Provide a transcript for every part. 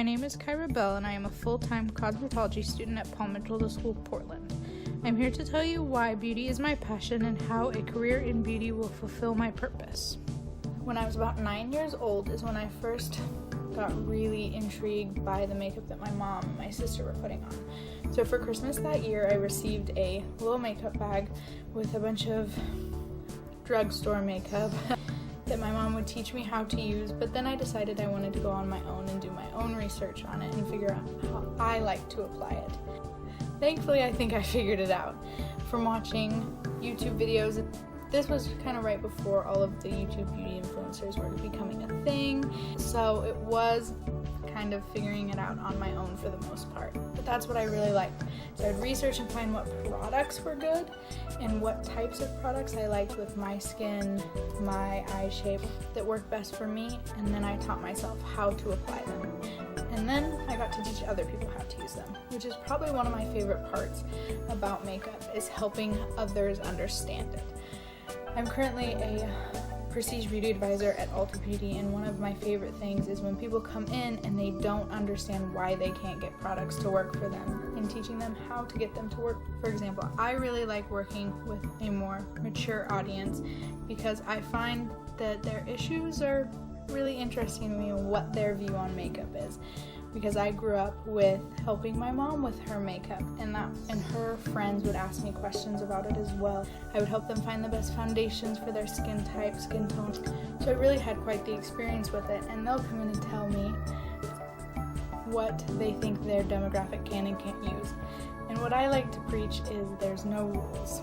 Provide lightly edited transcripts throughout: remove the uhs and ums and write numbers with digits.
My name is Kyra Bell, and I am a full-time cosmetology student at Palm Middle School, Portland. I'm here to tell you why beauty is my passion and how a career in beauty will fulfill my purpose. When I was about 9 years old is when I first got really intrigued by the makeup that my mom and my sister were putting on. So for Christmas that year, I received a little makeup bag with a bunch of drugstore makeup that my mom would teach me how to use, but then I decided I wanted to go on my own and do my own research on it and figure out how I like to apply it. Thankfully, I think I figured it out from watching YouTube videos. This was kind of right before all of the YouTube beauty influencers were becoming a thing, so it was kind of figuring it out on my own for the most part. But that's what I really liked. So I'd research and find what products were good and what types of products I liked with my skin, my eye shape that worked best for me, and then I taught myself how to apply them. And then I got to teach other people how to use them, which is probably one of my favorite parts about makeup, is helping others understand it. I'm currently a prestige beauty advisor at Ulta Beauty, and one of my favorite things is when people come in and they don't understand why they can't get products to work for them and teaching them how to get them to work. For example, I really like working with a more mature audience because I find that their issues are really interesting to me and what their view on makeup is, because I grew up with helping my mom with her makeup, and her friends would ask me questions about it as well. I would help them find the best foundations for their skin type, skin tone. So I really had quite the experience with it, and they'll come in and tell me what they think their demographic can and can't use. And what I like to preach is there's no rules.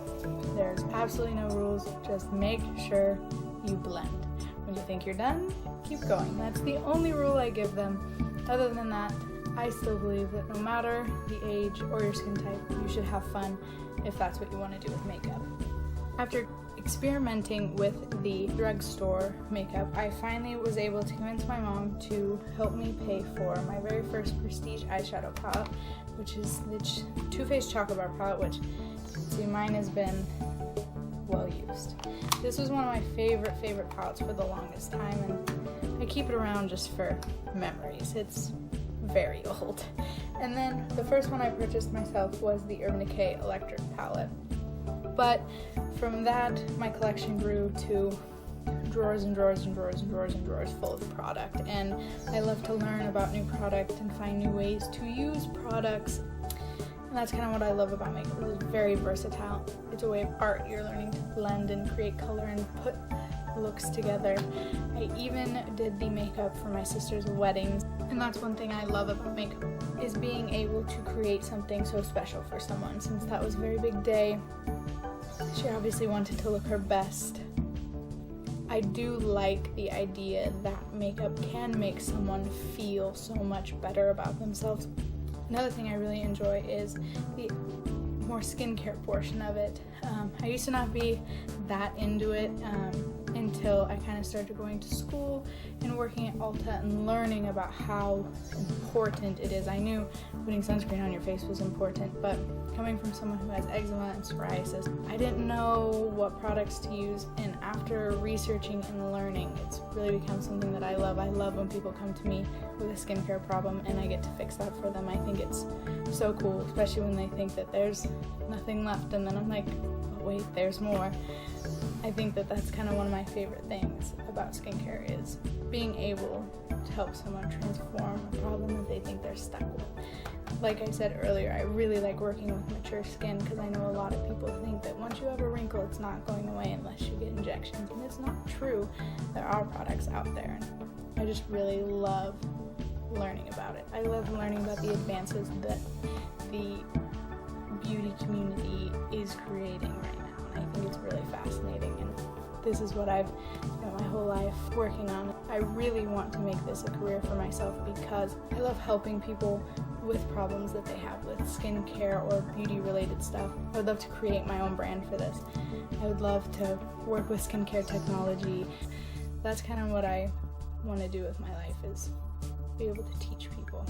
There's absolutely no rules. Just make sure you blend. When you think you're done, keep going. That's the only rule I give them. Other than that, I still believe that no matter the age or your skin type, you should have fun if that's what you want to do with makeup. After experimenting with the drugstore makeup, I finally was able to convince my mom to help me pay for my very first prestige eyeshadow palette, which is the Too Faced Chocolate Bar palette, which, see, mine has been well used. This was one of my favorite palettes for the longest time, and I keep it around just for memories. It's very old. And then the first one I purchased myself was the Urban Decay Electric palette. But from that, my collection grew to drawers and drawers and drawers and drawers and drawers full of product. And I love to learn about new product and find new ways to use products. And that's kind of what I love about makeup. It's very versatile. It's a way of art. You're learning to blend and create color and put looks together. I even did the makeup for my sister's weddings. And that's one thing I love about makeup, is being able to create something so special for someone. Since that was a very big day, she obviously wanted to look her best. I do like the idea that makeup can make someone feel so much better about themselves. Another thing I really enjoy is the more skincare portion of it. I used to not be that into it until I kind of started going to school and working at Ulta and learning about how important it is. I knew putting sunscreen on your face was important, but coming from someone who has eczema and psoriasis, I didn't know what products to use, and after researching and learning, it's really become something that I love. I love when people come to me with a skincare problem and I get to fix that for them. I think it's so cool, especially when they think that there's nothing left, and then I'm like, oh wait, there's more. I think that that's kind of one of my favorite things about skincare, is being able to help someone transform a problem that they think they're stuck with. Like I said earlier, I really like working with mature skin because I know a lot of people think that once you have a wrinkle, it's not going away unless you get injections, and it's not true. There are products out there, and I just really love learning about it. I love learning about the advances that the beauty community is creating right now. I think it's really fascinating, and this is what I've spent my whole life working on. I really want to make this a career for myself because I love helping people with problems that they have with skincare or beauty related stuff. I would love to create my own brand for this. I would love to work with skincare technology. That's kind of what I want to do with my life, is be able to teach people.